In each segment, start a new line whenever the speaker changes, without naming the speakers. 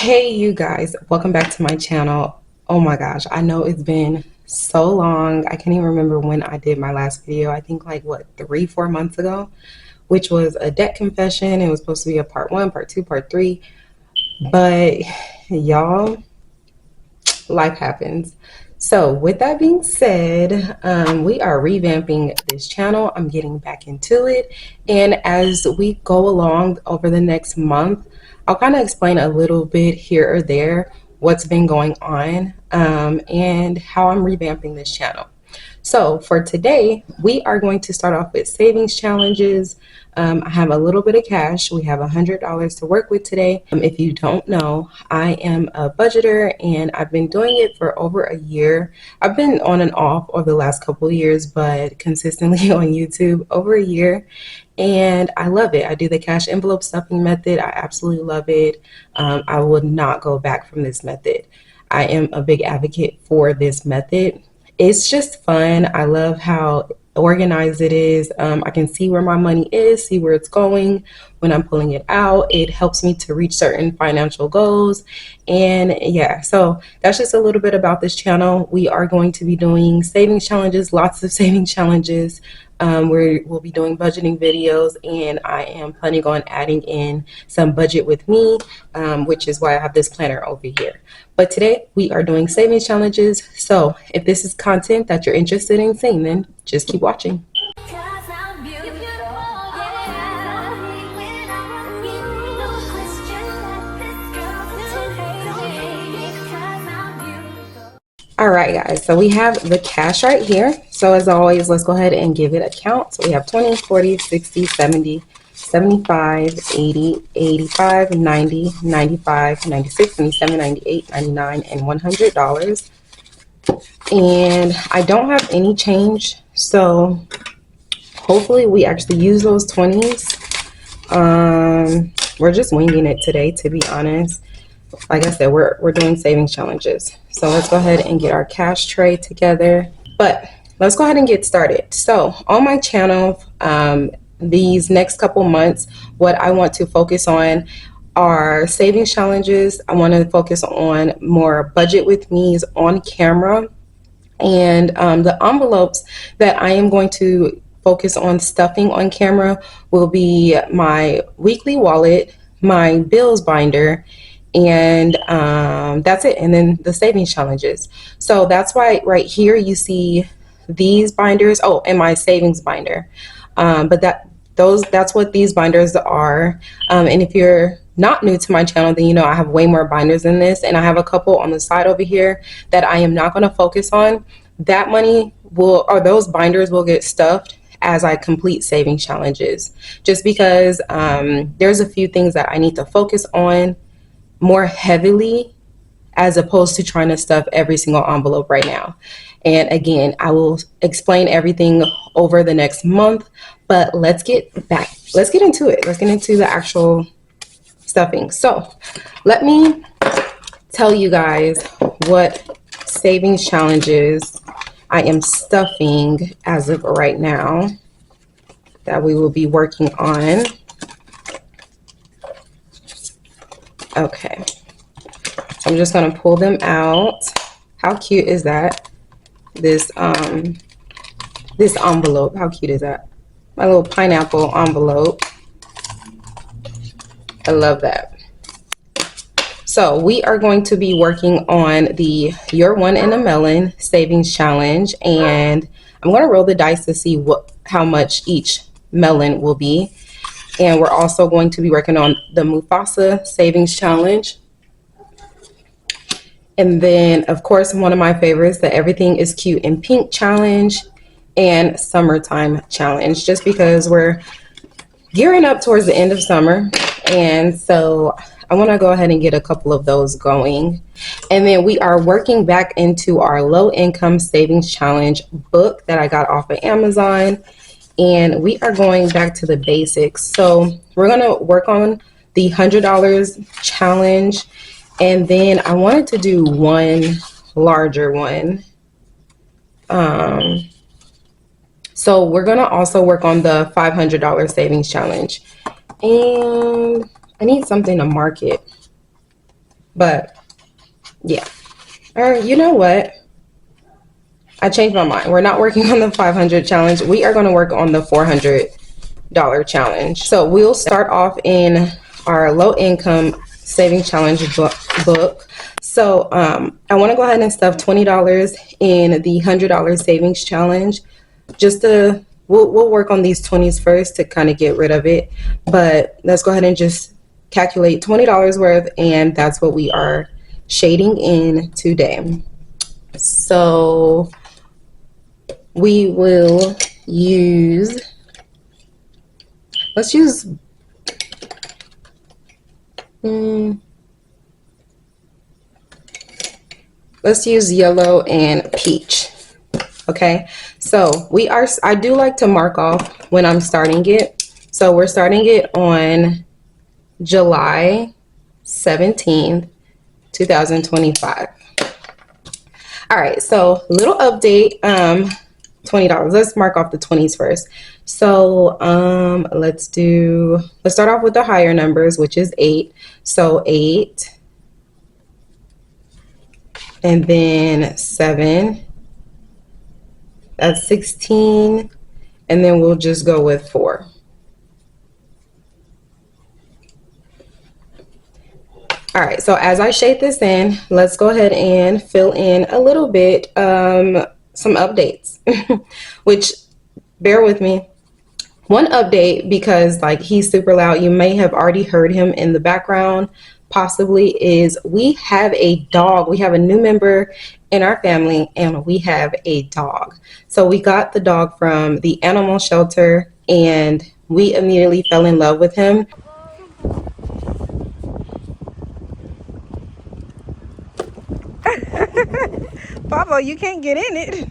Hey you guys, welcome back to my channel. Oh my gosh, I know it's been so long. I can't even remember when I did my last video. I think like what, 3-4 months ago, which was a debt confession. It was supposed to be a part one, part two, part three, but y'all, life happens. So with that being said, we are revamping this channel. I'm getting back into it, and as we go along over the next month, I'll kind of explain a little bit here or there what's been going on, and how I'm revamping this channel. So for today, we are going to start off with savings challenges. I have a little bit of cash. We have $100 to work with today. If you don't know, I am a budgeter and I've been doing it for over a year. I've been on and off over the last couple of years, but consistently on YouTube over a year. And I love it. I do the cash envelope stuffing method. I absolutely love it. I would not go back from this method. I am a big advocate for this method. It's just fun. I love how organized it is. I can see where my money is, see where it's going when I'm pulling it out. It helps me to reach certain financial goals. And yeah, so that's just a little bit about this channel. We are going to be doing savings challenges, lots of savings challenges. We'll be doing budgeting videos, and I am planning on adding in some budget with me, which is why I have this planner over here. But today we are doing savings challenges. So if this is content that you're interested in seeing, then just keep watching. All right, guys, so we have the cash right here. So as always, let's go ahead and give it a count. So we have 20, 40, 60, 70, 75, 80, 85, 90, 95, 96, 97, 98, 99, and $100. And I don't have any change, so hopefully we actually use those 20s. We're just winging it today, to be honest. Like I said, we're doing savings challenges. So let's go ahead and get our cash tray together. But let's go ahead and get started. So on my channel, these next couple months, what I want to focus on are savings challenges. I want to focus on more budget with me's on camera. And the envelopes that I am going to focus on stuffing on camera will be my weekly wallet, my bills binder, and that's it. And then the savings challenges. So that's why right here you see these binders. Oh, and my savings binder. But that's what these binders are. And if you're not new to my channel, then you know I have way more binders than this, and I have a couple on the side over here that I am not going to focus on. That money will, or those binders will get stuffed as I complete savings challenges, just because there's a few things that I need to focus on more heavily as opposed to trying to stuff every single envelope right now. And again, I will explain everything over the next month, but let's get into it. Let's get into the actual stuffing. So let me tell you guys what savings challenges I am stuffing as of right now that we will be working on. Okay, so I'm just going to pull them out. How cute is that? This envelope, how cute is that? My little pineapple envelope. I love that. So we are going to be working on the You're One in a Melon savings challenge, and I'm going to roll the dice to see how much each melon will be. And we're also going to be working on the Mufasa savings challenge. And then, of course, one of my favorites, the Everything is Cute in Pink challenge and Summertime challenge, just because we're gearing up towards the end of summer. And so I want to go ahead and get a couple of those going. And then we are working back into our low income savings challenge book that I got off of Amazon. And we are going back to the basics. So we're going to work on the $100 challenge. And then I wanted to do one larger one. So we're going to also work on the $500 savings challenge. And I need something to mark it. But yeah. Or you know what? I changed my mind. We're not working on the 500 challenge. We are going to work on the $400 challenge. So we'll start off in our low income saving challenge book. So I want to go ahead and stuff $20 in the $100 savings challenge. Just to we'll work on these 20s first to kind of get rid of it. But let's go ahead and just calculate $20 worth, and that's what we are shading in today. So we will use, let's use yellow and peach. Okay, so I do like to mark off when I'm starting it. So we're starting it on July 17th, 2025. All right, so little update, $20. Let's mark off the 20s first. So let's start off with the higher numbers, which is 8. So 8, and then 7, that's 16, and then we'll just go with 4. All right, so as I shade this in, let's go ahead and fill in a little bit, some updates, which, bear with me. One update, because like he's super loud, you may have already heard him in the background, possibly, is we have a dog. We have a new member in our family, and we have a dog. So we got the dog from the animal shelter, and we immediately fell in love with him. Pablo, you can't get in it.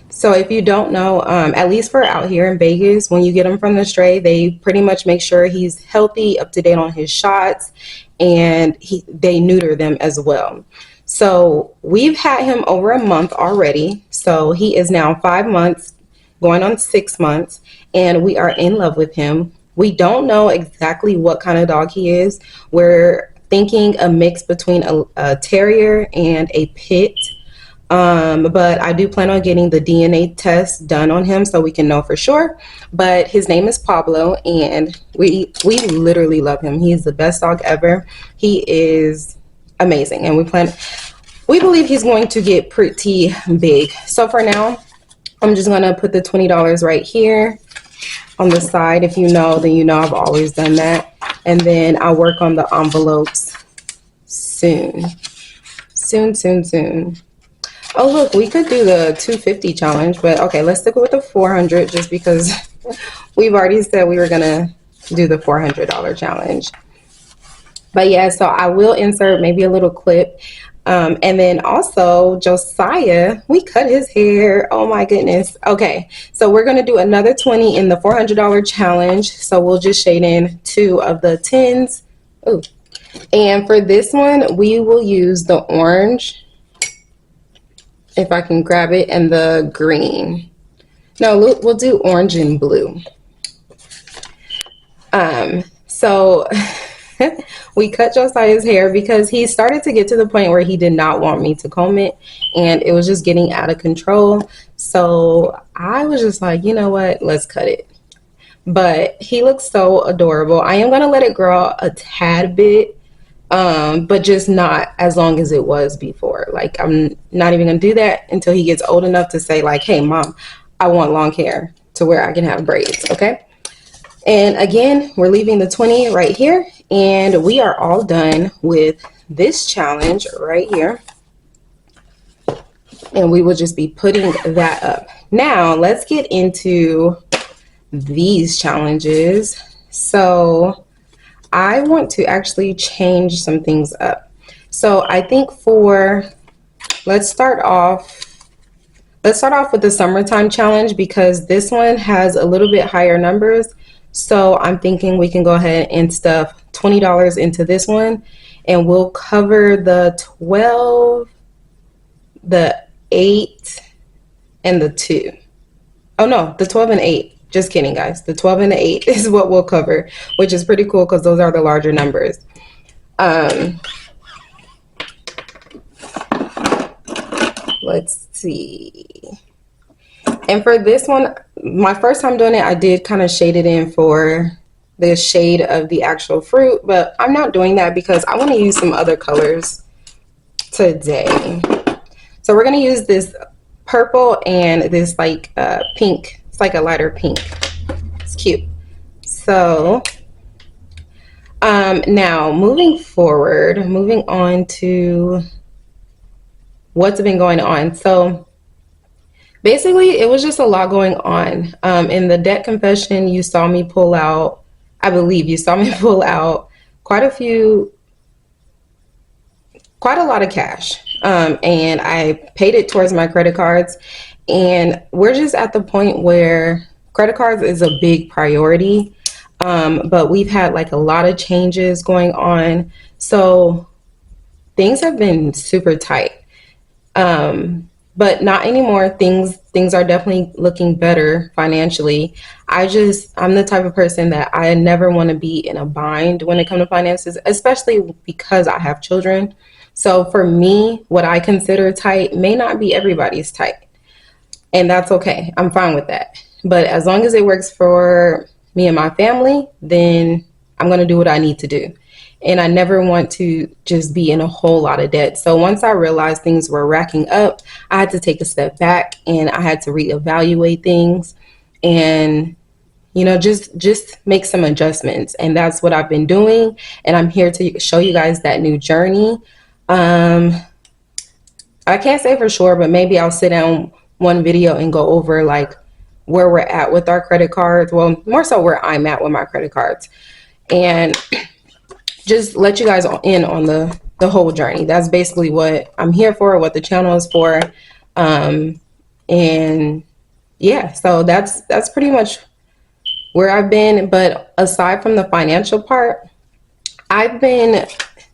So if you don't know, at least for out here in Vegas, when you get him from the stray, they pretty much make sure he's healthy, up to date on his shots, and they neuter them as well. So we've had him over a month already. So he is now 5 months, going on 6 months, and we are in love with him. We don't know exactly what kind of dog he is. We're thinking a mix between a terrier and a pit. But I do plan on getting the DNA test done on him so we can know for sure. But his name is Pablo, and we literally love him. He's the best dog ever. He is amazing, and we believe he's going to get pretty big. So for now, I'm just gonna put the $20 right here on the side. If you know, then you know I've always done that. And then I'll work on the envelopes soon. Oh, look, we could do the 250 challenge, but okay, let's stick with the 400 just because we've already said we were gonna do the $400 challenge. But yeah, so I will insert maybe a little clip. And then also Josiah, we cut his hair. Oh my goodness. Okay, so we're gonna do another 20 in the $400 challenge. So we'll just shade in 2 of the 10s. Ooh. And for this one, we will use the orange, if I can grab it, and the green. No, we'll do orange and blue. So we cut Josiah's hair because he started to get to the point where he did not want me to comb it, and it was just getting out of control. So I was just like, you know what, let's cut it. But he looks so adorable. I am gonna let it grow a tad bit, but just not as long as it was before. Like, I'm not even gonna do that until he gets old enough to say like, hey mom, I want long hair, to where I can have braids. Okay, and again, we're leaving the 20 right here, and we are all done with this challenge right here, and we will just be putting that up. Now let's get into these challenges. So I want to actually change some things up. So I think let's start off with the summertime challenge, because this one has a little bit higher numbers. So I'm thinking we can go ahead and stuff $20 into this one, and we'll cover the 12, the 8, and the 2. Oh no, the 12 and 8. Just kidding, guys. The 12 and the 8 is what we'll cover, which is pretty cool because those are the larger numbers. Let's see. And for this one, my first time doing it, I did kind of shade it in for the shade of the actual fruit, but I'm not doing that because I want to use some other colors today. So we're going to use this purple and this like pink. It's like a lighter pink. It's cute. So now moving forward, moving on to what's been going on. So basically, it was just a lot going on. In the debt confession, you saw me pull out, I believe you saw me pull out quite a lot of cash. And I paid it towards my credit cards. And we're just at the point where credit cards is a big priority. But we've had like a lot of changes going on. So things have been super tight. But not anymore. Things are definitely looking better financially. I'm the type of person that I never want to be in a bind when it comes to finances, especially because I have children. So for me, what I consider tight may not be everybody's tight. And that's okay. I'm fine with that. But as long as it works for me and my family, then I'm going to do what I need to do. And I never want to just be in a whole lot of debt. So once I realized things were racking up, I had to take a step back and I had to reevaluate things and, you know, just make some adjustments. And that's what I've been doing. And I'm here to show you guys that new journey. I can't say for sure, but maybe I'll sit down one video and go over like where we're at with our credit cards. Well, more so where I'm at with my credit cards. And just let you guys in on the whole journey. That's basically what I'm here for, what the channel is for. And yeah, so that's pretty much where I've been. But aside from the financial part, I've been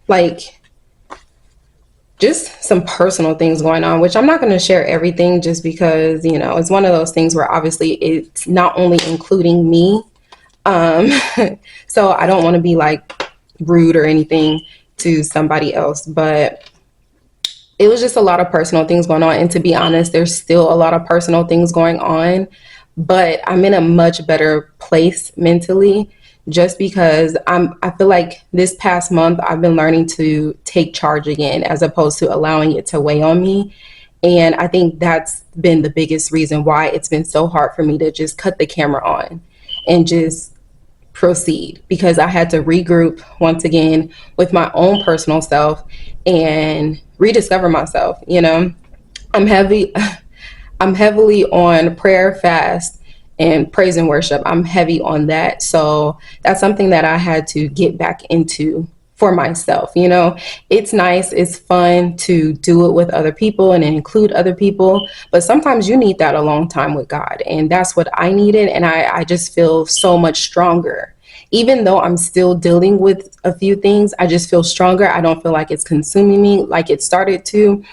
like just some personal things going on, which I'm not going to share everything just because, you know, it's one of those things where obviously it's not only including me. So I don't want to be like rude or anything to somebody else, but it was just a lot of personal things going on. And to be honest, there's still a lot of personal things going on, but I'm in a much better place mentally just because I feel like this past month I've been learning to take charge again as opposed to allowing it to weigh on me. And I think that's been the biggest reason why it's been so hard for me to just cut the camera on and just proceed, because I had to regroup once again with my own personal self and rediscover myself. You know, I'm heavily on prayer, fast, and praise and worship. I'm heavy on that. So that's something that I had to get back into for myself. You know, it's nice, it's fun to do it with other people and include other people, but sometimes you need that alone time with God, and that's what I needed. And I just feel so much stronger. Even though I'm still dealing with a few things, I just feel stronger. I don't feel like it's consuming me like it started to.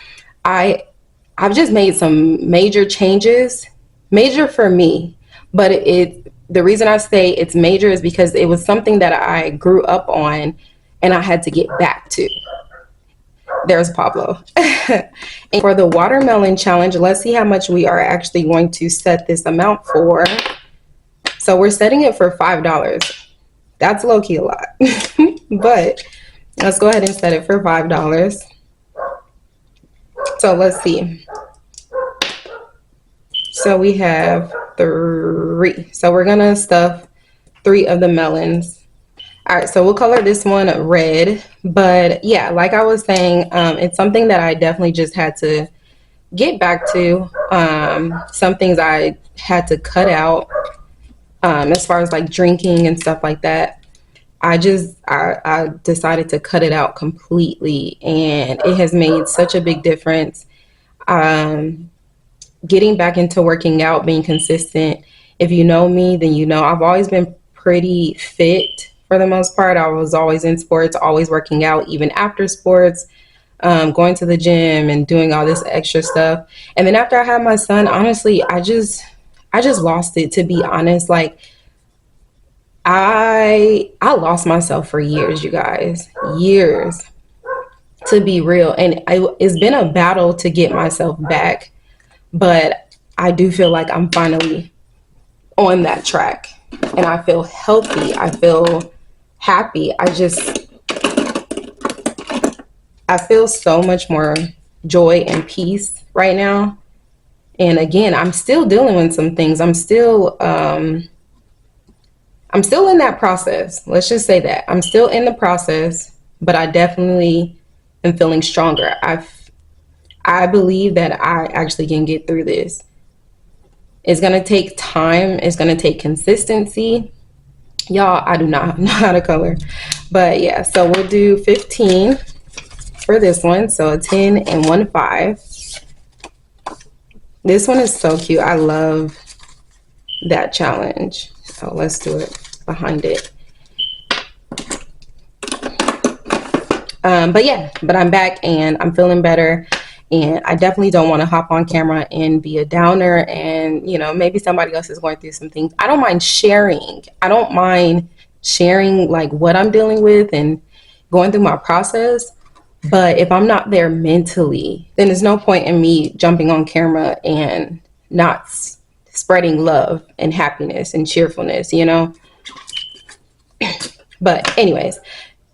I've just made some major changes, major for me, but the reason I say it's major is because it was something that I grew up on and I had to get back to. There's Pablo. And for the watermelon challenge, let's see how much we are actually going to set this amount for. So we're setting it for $5. That's low-key a lot. But let's go ahead and set it for $5. So let's see. So we have 3. So we're gonna stuff 3 of the melons. All right, so we'll color this one red. But yeah, like I was saying, it's something that I definitely just had to get back to. Some things I had to cut out as far as like drinking and stuff like that. I decided to cut it out completely, and it has made such a big difference. Getting back into working out, being consistent. If you know me, then you know I've always been pretty fit for the most part. I was always in sports, always working out, even after sports, going to the gym and doing all this extra stuff. And then after I had my son, honestly, I just lost it, to be honest. Like I lost myself for years, you guys, years, to be real. And it's been a battle to get myself back, but I do feel like I'm finally on that track, and I feel healthy. I feel happy. I feel so much more joy and peace right now. And again, I'm still dealing with some things. I'm still in that process. Let's just say that. I'm still in the process, but I definitely am feeling stronger. I believe that I actually can get through this. It's going to take time. It's going to take consistency. Y'all, I do not know how to color. But yeah, so we'll do 15 for this one. So a 10 and 1 5. This one is so cute. I love that challenge. So let's do it behind it. But I'm back and I'm feeling better. And I definitely don't want to hop on camera and be a downer. And, you know, maybe somebody else is going through some things. I don't mind sharing. I don't mind sharing like what I'm dealing with and going through my process. But if I'm not there mentally, then there's no point in me jumping on camera and not spreading love and happiness and cheerfulness, you know? But anyways,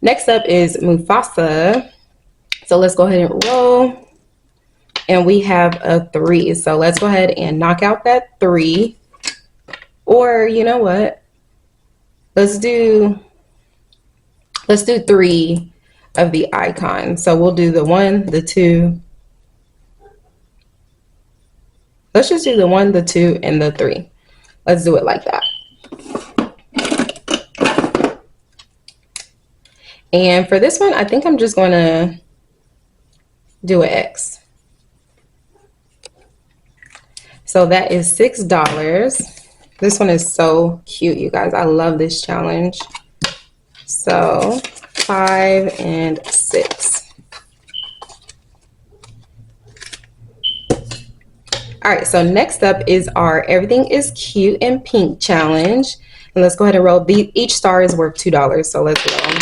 next up is Mufasa. So let's go ahead and roll. And we have a 3. So let's go ahead and knock out that 3. Or you know what? Let's do 3 of the icon. So we'll do the 1, the 2. Let's just do the 1, the 2, and the 3. Let's do it like that. And for this one, I think I'm just going to do an X. So that is $6. This one is so cute, you guys. I love this challenge. So 5 and 6. All right, so next up is our Everything is Cute and Pink challenge. And let's go ahead and roll. Each star is worth $2. So let's roll.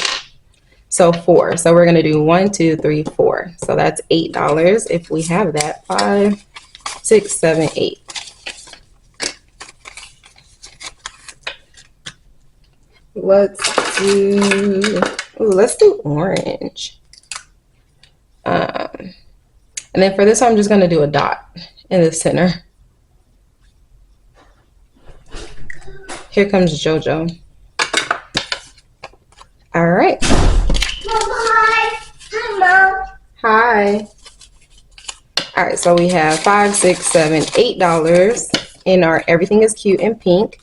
So 4. So we're going to do 1, 2, 3, 4. So that's $8 if we have that. 5, 6, 7, 8. Let's do orange. And then for this one, I'm just going to do a dot in the center. Here comes JoJo. All right.
Hi. Hi, Mom.
Hi. All right, so we have $5, $6, $7, $8 in our Everything is Cute and Pink.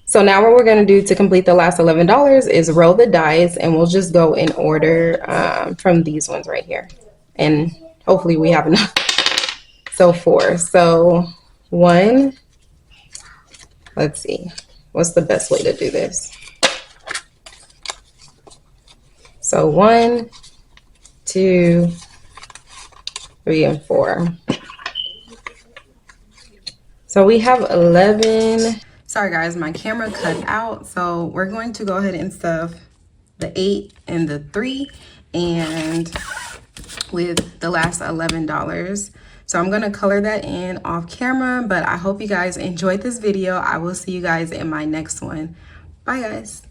So now what we're going to do to complete the last $11 is roll the dice, and we'll just go in order from these ones right here. And hopefully we have enough. So 4. So 1. Let's see. What's the best way to do this? So 1, 2, 3, and 4. So we have 11. Sorry guys, my camera cut out. So we're going to go ahead and stuff the 8 and the 3 and with the last $11. So I'm going to color that in off camera, but I hope you guys enjoyed this video. I will see you guys in my next one. Bye guys.